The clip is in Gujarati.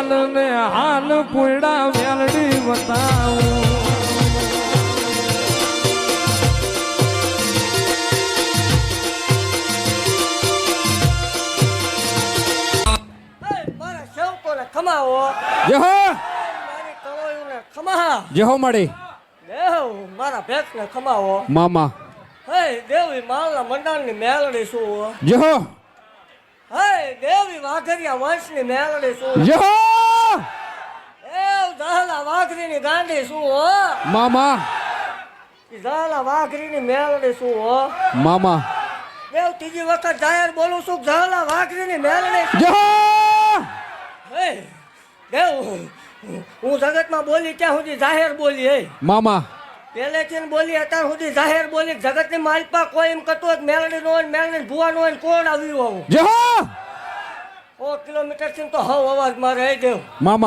હાલ ને હાલ પુડા મેલડી બતાવું મારા સેવકોને ખમાવો જય હો મારી કરોળીઓને ખમા જય હો મળી દેવ મારા ભેટને ખમાવો મામા હે દેવી માલના મંડાણની મેલડી શું જય હો હે દેવી વાઘરિયા વંશની મેલડી શું જય હો દેવ દહલા વાઘરીની ગાંડી શું હો મામા દહલા વાઘરીની મેલડી શું હો મામા દેવ ત્રીજી વખત જાહેર બોલું છું દહલા વાઘરીની મેલડી જય હો હે દેવ હું જગતમાં બોલી ત્યાં સુધી જાહેર બોલી હે મામા પહેલેથી બોલી અત્યાર સુધી જાહેર બોલી જગતની માલપા કોઈ એમ કહેતો હોય મેલડી નો હોય મેલડી ભુવા નો હોય કોણ આવ્યું આવું જય હો 100 કિલોમીટર થી તો હવ અવાજ મારે હે દેવ મામા